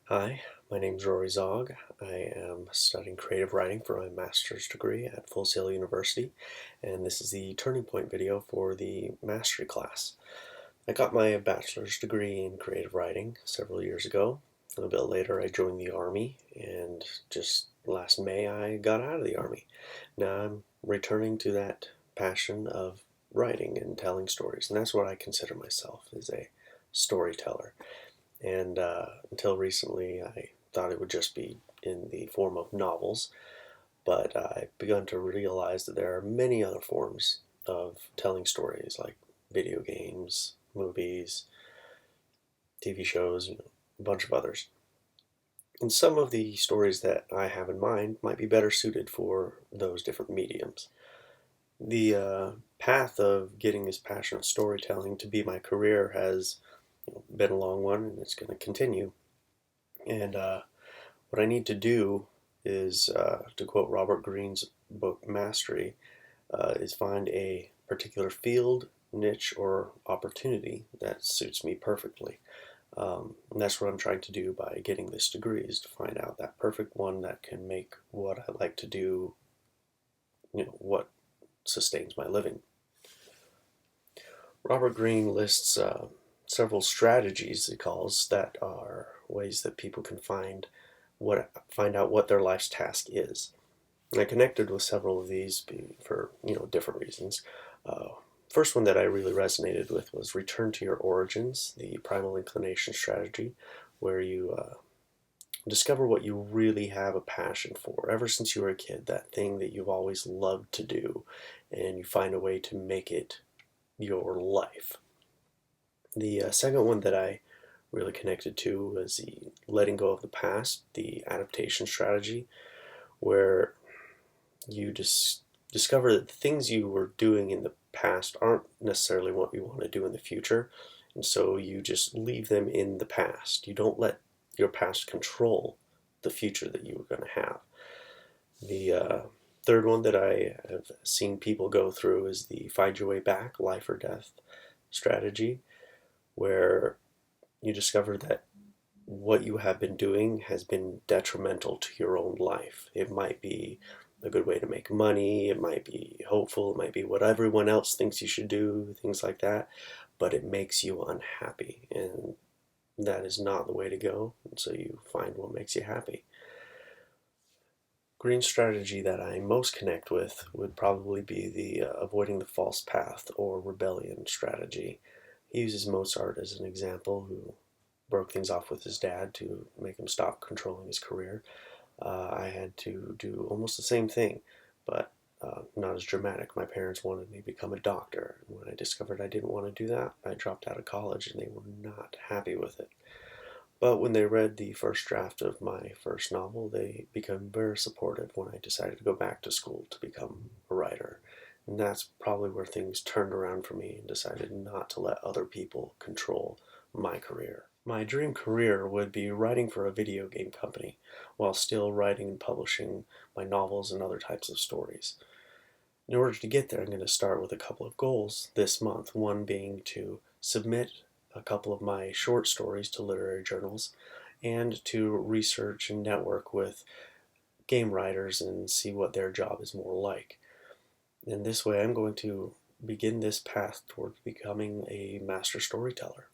Hi, my name is Rory Zog. I am studying creative writing for my master's degree at Full Sail University, and this is the turning point video for the mastery class. I got my bachelor's degree in creative writing several years ago. A little bit later, I joined the Army, and just last May, I got out of the Army. Now I'm returning to that passion of writing and telling stories, and that's what I consider myself, as a storyteller. And until recently, I thought it would just be in the form of novels, but I've begun to realize that there are many other forms of telling stories, like video games, movies, TV shows, a bunch of others. And some of the stories that I have in mind might be better suited for those different mediums. The path of getting this passion of storytelling to be my career has been a long one, and it's going to continue. And what I need to do is, to quote Robert Greene's book Mastery, is find a particular field, niche, or opportunity that suits me perfectly. And that's what I'm trying to do by getting this degree, is to find out that perfect one that can make what I like to do, what sustains my living. Robert Greene lists several strategies, he calls, that are ways that people can find out what their life's task is. And I connected with several of these for different reasons. Uh, First one that I really resonated with was return to your origins, the primal inclination strategy, where you discover what you really have a passion for ever since you were a kid, that thing that you've always loved to do, and you find a way to make it your life. The second one that I really connected to was the letting go of the past, the adaptation strategy, where you just discover that the things you were doing in the past aren't necessarily what you want to do in the future, and so you just leave them in the past. You don't let your past control the future that you were going to have. The third one that I have seen people go through is the find your way back, life or death strategy, where you discover that what you have been doing has been detrimental to your own life. It might be a good way to make money, it might be hopeful, it might be what everyone else thinks you should do, things like that, but it makes you unhappy, and that is not the way to go, and so you find what makes you happy. Green strategy that I most connect with would probably be the avoiding the false path or rebellion strategy. He uses Mozart as an example, who broke things off with his dad to make him stop controlling his career. I had to do almost the same thing, but not as dramatic. My parents wanted me to become a doctor. And when I discovered I didn't want to do that, I dropped out of college, and they were not happy with it. But when they read the first draft of my first novel, they became very supportive when I decided to go back to school to become a writer. And that's probably where things turned around for me, and decided not to let other people control my career. My dream career would be writing for a video game company, while still writing and publishing my novels and other types of stories. In order to get there, I'm going to start with a couple of goals this month, one being to submit a couple of my short stories to literary journals, and to research and network with game writers and see what their job is more like. In this way, I'm going to begin this path towards becoming a master storyteller.